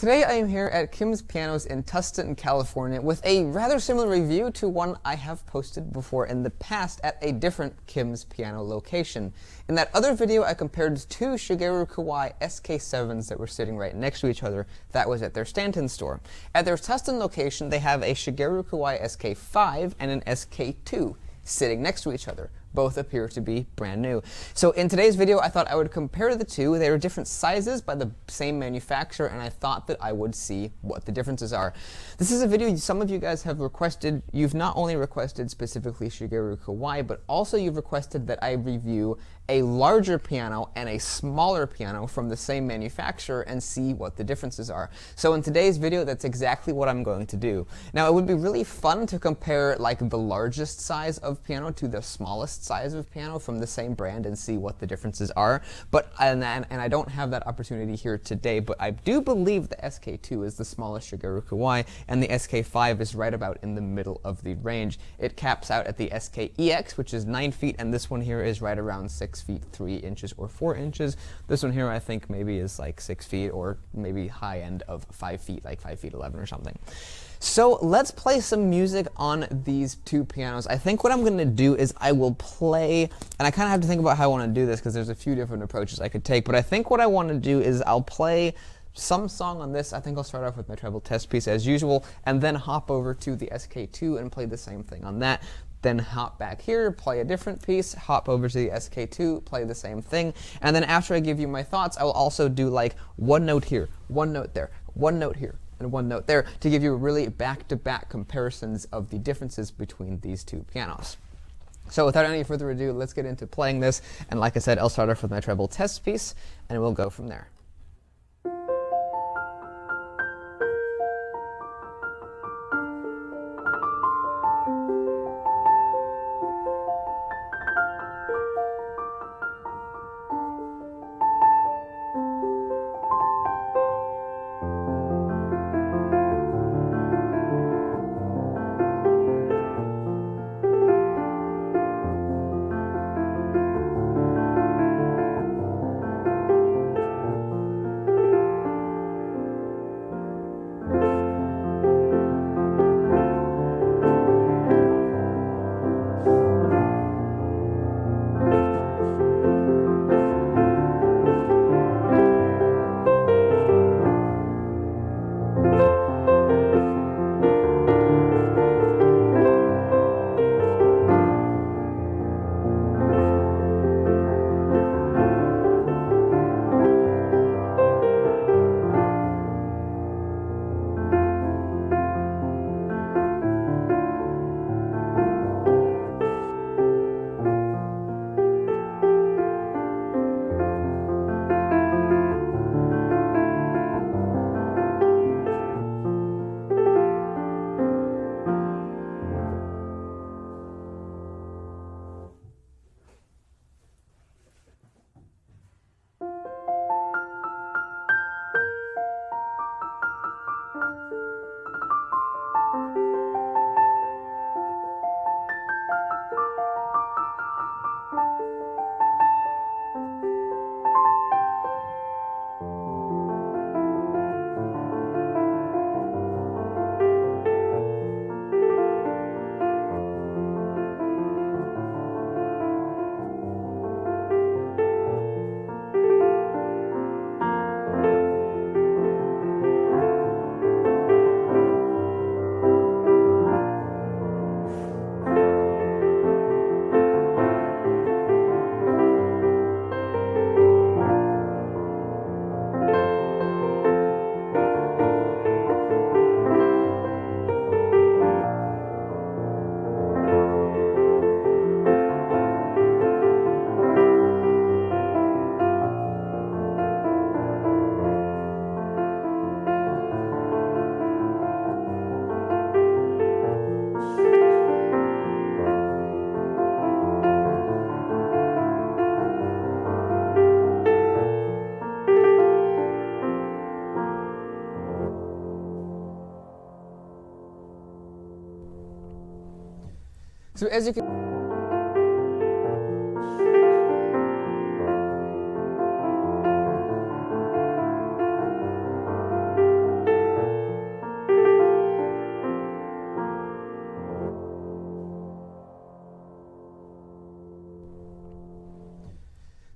Today I am here at Kim's Pianos in Tustin, California with a rather similar review to one I have posted before in the past at a different Kim's Piano location. In that other video I compared two Shigeru KawaI SK7s that were sitting right next to each other. That was at their Stanton store. At their Tustin location they have a Shigeru KawaI SK5 and an SK2 sitting next to each other. Both appear to be brand new. So in today's video, I thought I would compare the two. They are different sizes by the same manufacturer, and I thought that I would see what the differences are. This is a video some of you guys have requested. You've not only requested specifically Shigeru KawaI, but also you've requested that I review a larger piano and a smaller piano from the same manufacturer and see what the differences are. So in today's video, that's exactly what I'm going to do. Now, it would be really fun to compare like the largest size of piano to the smallest size of piano from the same brand and see what the differences are. But and I don't have that opportunity here today, but I do believe the SK2 is the smallest Shigeru KawaI, and the SK5 is right about in the middle of the range. It caps out at the SKEX, which is 9 feet, and this one here is right around 6 feet 3 inches or 4 inches. This one here I think maybe is like 6 feet or maybe high end of 5 feet, like 5 feet 11 or something. So let's play some music on these two pianos. I think what I'm going to do is I will play, and I kind of have to think about how I want to do this because there's a few different approaches I could take, but I think what I want to do is I'll play some song on this. I think I'll start off with my treble test piece as usual, and then hop over to the SK2 and play the same thing on that. Then hop back here, play a different piece, hop over to the SK2, play the same thing, and then after I give you my thoughts, I will also do like one note here, one note there, one note here, and one note there to give you really back-to-back comparisons of the differences between these two pianos. So without any further ado, let's get into playing this, and like I said, I'll start off with my treble test piece, and we'll go from there. So as you can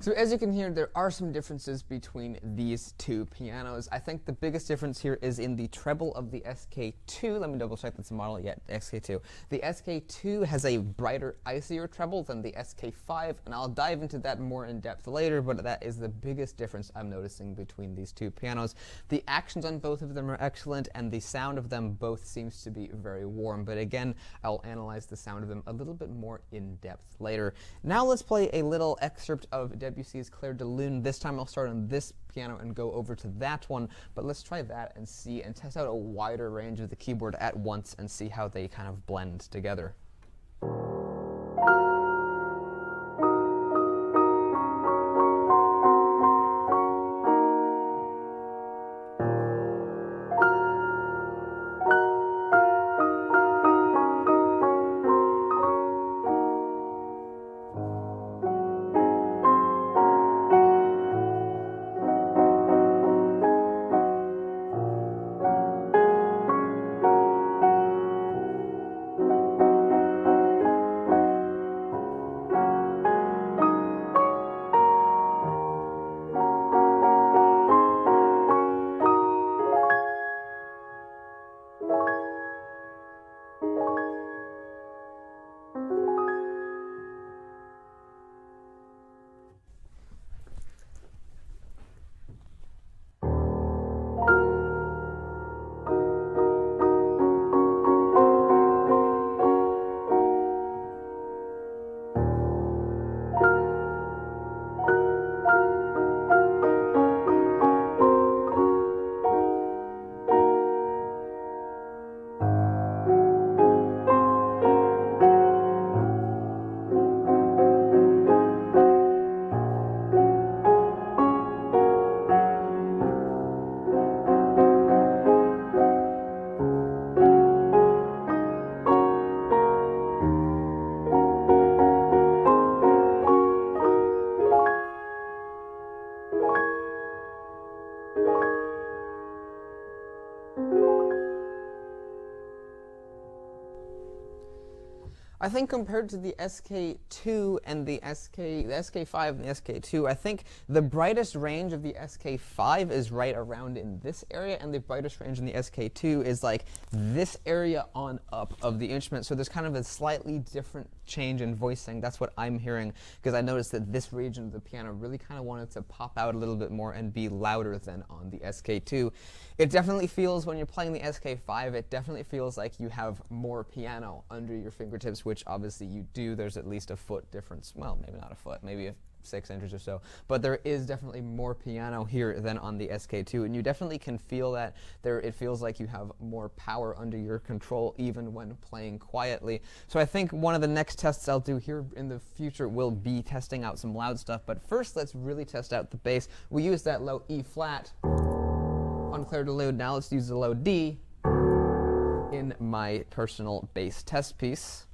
So as you can hear, there are some differences between these two pianos. I think the biggest difference here is in the treble of the SK2. Let me double check that's a model yet, SK2. The SK2 has a brighter, icier treble than the SK5, and I'll dive into that more in depth later, but that is the biggest difference I'm noticing between these two pianos. The actions on both of them are excellent, and the sound of them both seems to be very warm, but again, I'll analyze the sound of them a little bit more in depth later. Now let's play a little excerpt of Debussy's Clair de Lune. This time I'll start on this piano and go over to that one, but let's try that and see and test out a wider range of the keyboard at once and see how they kind of blend together. I think compared to the SK2 and the SK5 and the SK2, I think the brightest range of the SK5 is right around in this area, and the brightest range in the SK2 is like this area on up of the instrument. So there's kind of a slightly different change in voicing. That's what I'm hearing, because I noticed that this region of the piano really kind of wanted to pop out a little bit more and be louder than on the SK2. It definitely feels, when you're playing the SK5, it definitely feels like you have more piano under your fingertips, which obviously you do. There's at least a foot difference. Well, maybe not a foot, maybe 6 inches or so. But there is definitely more piano here than on the SK2, and you definitely can feel that there. It feels like you have more power under your control even when playing quietly. So I think one of the next tests I'll do here in the future will be testing out some loud stuff. But first, let's really test out the bass. We use that low E flat on Clair de Lune. Now let's use the low D in my personal bass test piece.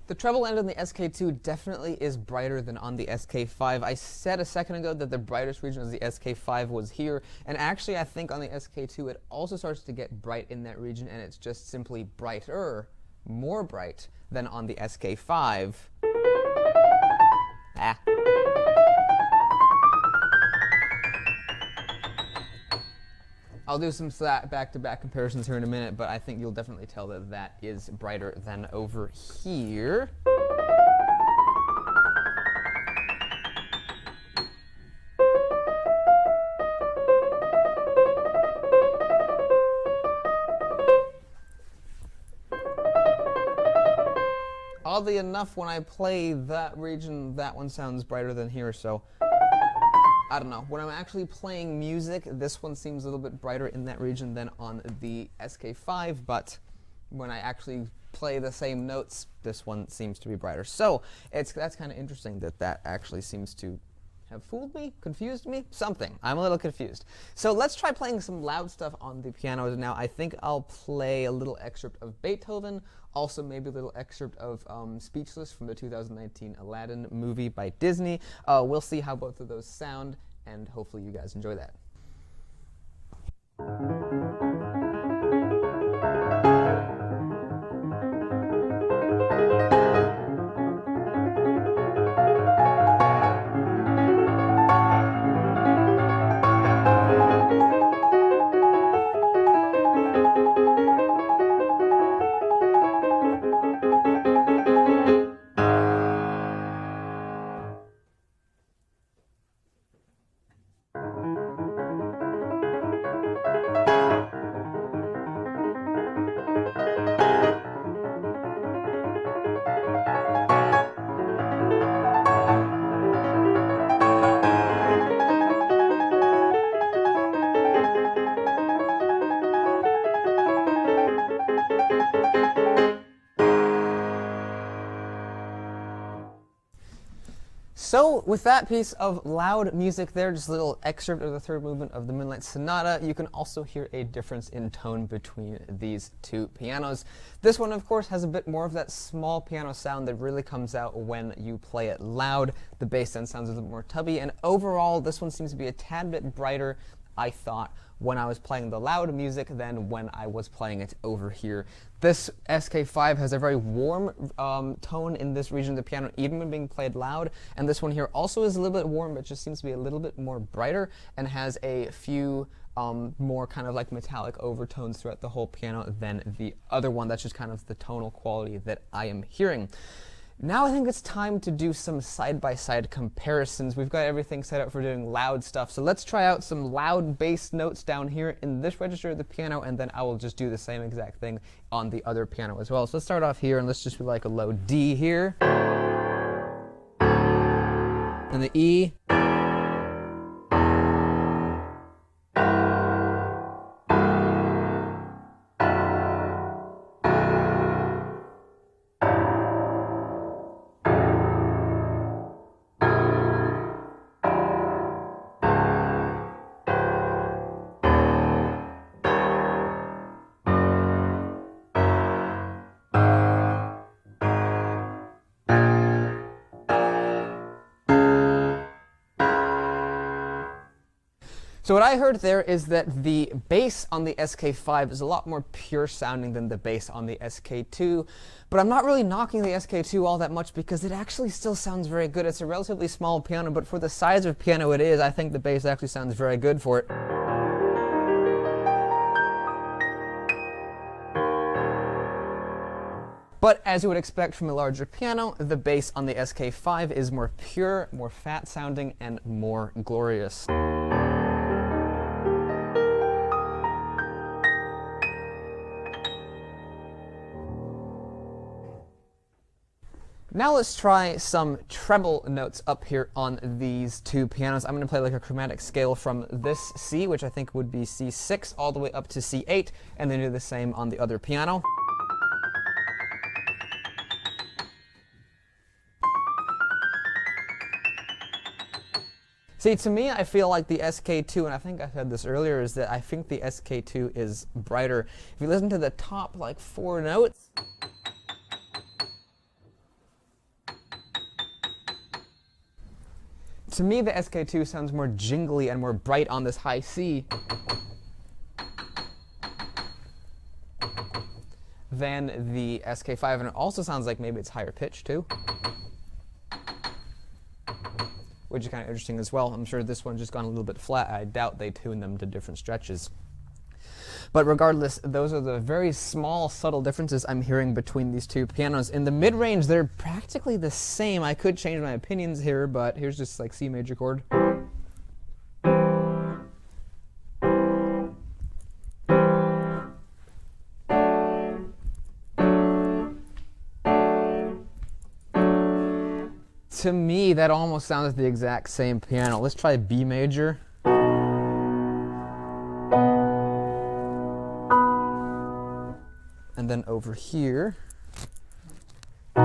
The treble end on the SK2 definitely is brighter than on the SK5. I said a second ago that the brightest region of the SK5 was here, and actually I think on the SK2 it also starts to get bright in that region, and it's just simply brighter, more bright than on the SK5. Ah. I'll do some back-to-back comparisons here in a minute, but I think you'll definitely tell that that is brighter than over here. Oddly enough, when I play that region, that one sounds brighter than here, so I don't know. When I'm actually playing music, this one seems a little bit brighter in that region than on the SK5, but when I actually play the same notes, this one seems to be brighter. So that's kind of interesting that that actually seems to have fooled me, confused me, something. I'm a little confused. So let's try playing some loud stuff on the piano now. I think I'll play a little excerpt of Beethoven, also maybe a little excerpt of Speechless from the 2019 Aladdin movie by Disney. We'll see how both of those sound, and hopefully you guys enjoy that. So with that piece of loud music there, just a little excerpt of the third movement of the Moonlight Sonata, you can also hear a difference in tone between these two pianos. This one, of course, has a bit more of that small piano sound that really comes out when you play it loud. The bass then sounds a little more tubby, and overall, this one seems to be a tad bit brighter, I thought, when I was playing the loud music than when I was playing it over here. This SK5 has a very warm tone in this region of the piano, even when being played loud, and this one here also is a little bit warm, but just seems to be a little bit more brighter, and has a few more kind of like metallic overtones throughout the whole piano than the other one. That's just kind of the tonal quality that I am hearing. Now I think it's time to do some side-by-side comparisons. We've got everything set up for doing loud stuff, so let's try out some loud bass notes down here in this register of the piano, and then I will just do the same exact thing on the other piano as well. So let's start off here, and let's just do like a low D here, and the E, So what I heard there is that the bass on the SK5 is a lot more pure sounding than the bass on the SK2, but I'm not really knocking the SK2 all that much because it actually still sounds very good. It's a relatively small piano, but for the size of piano it is, I think the bass actually sounds very good for it. But as you would expect from a larger piano, the bass on the SK5 is more pure, more fat sounding, and more glorious. Now let's try some treble notes up here on these two pianos. I'm going to play like a chromatic scale from this C, which I think would be C6, all the way up to C8, and then do the same on the other piano. See, to me, I feel like the SK2, and I think I said this earlier, is that I think the SK2 is brighter. If you listen to the top like 4 notes, To me, the SK2 sounds more jingly and more bright on this high C than the SK5, and it also sounds like maybe it's higher pitched too, which is kind of interesting as well. I'm sure this one's just gone a little bit flat. I doubt they tuned them to different stretches. But regardless, those are the very small, subtle differences I'm hearing between these two pianos. In the mid-range, they're practically the same. I could change my opinions here, but here's just like C major chord. To me, that almost sounds like the exact same piano. Let's try B major. And then over here, I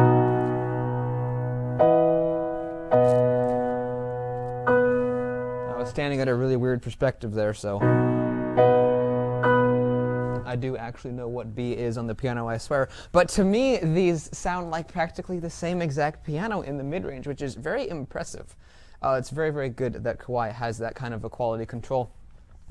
was standing at a really weird perspective there, so I do actually know what B is on the piano, I swear. But to me, these sound like practically the same exact piano in the mid-range, which is very impressive. It's very, very good that KawaI has that kind of a quality control.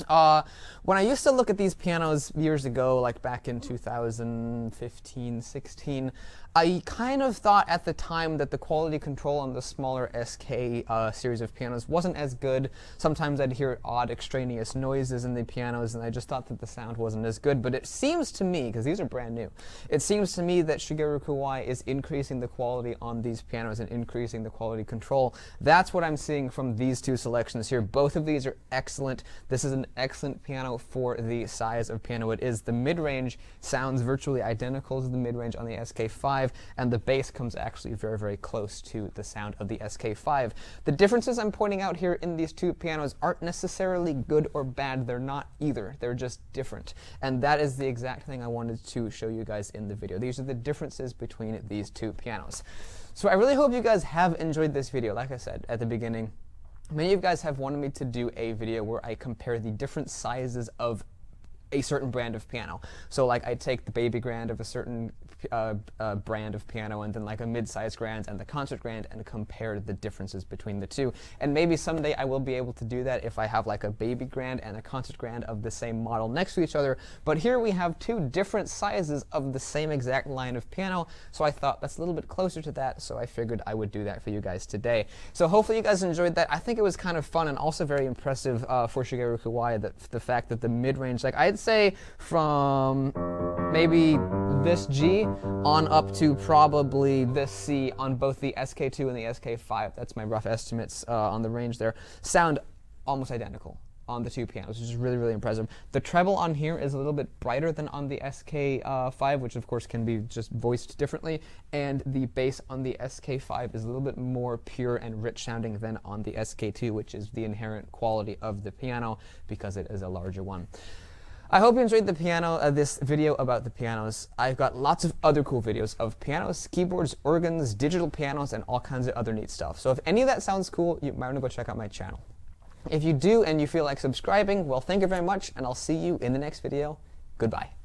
When I used to look at these pianos years ago, like back in 2015, 16, I kind of thought at the time that the quality control on the smaller SK series of pianos wasn't as good. Sometimes I'd hear odd extraneous noises in the pianos, and I just thought that the sound wasn't as good. But it seems to me, because these are brand new, it seems to me that Shigeru KawaI is increasing the quality on these pianos and increasing the quality control. That's what I'm seeing from these two selections here. Both of these are excellent. This is an excellent piano for the size of piano it is. The mid-range sounds virtually identical to the mid-range on the SK5, and the bass comes actually very, very close to the sound of the SK5. The differences I'm pointing out here in these two pianos aren't necessarily good or bad. They're not either. They're just different. And that is the exact thing I wanted to show you guys in the video. These are the differences between these two pianos. So I really hope you guys have enjoyed this video. Like I said at the beginning, many of you guys have wanted me to do a video where I compare the different sizes of a certain brand of piano. So like I take the baby grand of a certain brand of piano and then like a mid-sized grand and the concert grand and compare the differences between the two. And maybe someday I will be able to do that if I have like a baby grand and a concert grand of the same model next to each other. But here we have two different sizes of the same exact line of piano, so I thought that's a little bit closer to that, so I figured I would do that for you guys today. So hopefully you guys enjoyed that. I think it was kind of fun and also very impressive for Shigeru KawaI, that the fact that the mid-range, like I'd say from maybe this G on up to probably this C on both the SK2 and the SK5, that's my rough estimates on the range there, sound almost identical on the two pianos, which is really, really impressive. The treble on here is a little bit brighter than on the SK5, which of course can be just voiced differently, and the bass on the SK5 is a little bit more pure and rich sounding than on the SK2, which is the inherent quality of the piano because it is a larger one. I hope you enjoyed the piano, this video about the pianos. I've got lots of other cool videos of pianos, keyboards, organs, digital pianos, and all kinds of other neat stuff. So if any of that sounds cool, you might want to go check out my channel. If you do and you feel like subscribing, well, thank you very much, and I'll see you in the next video. Goodbye.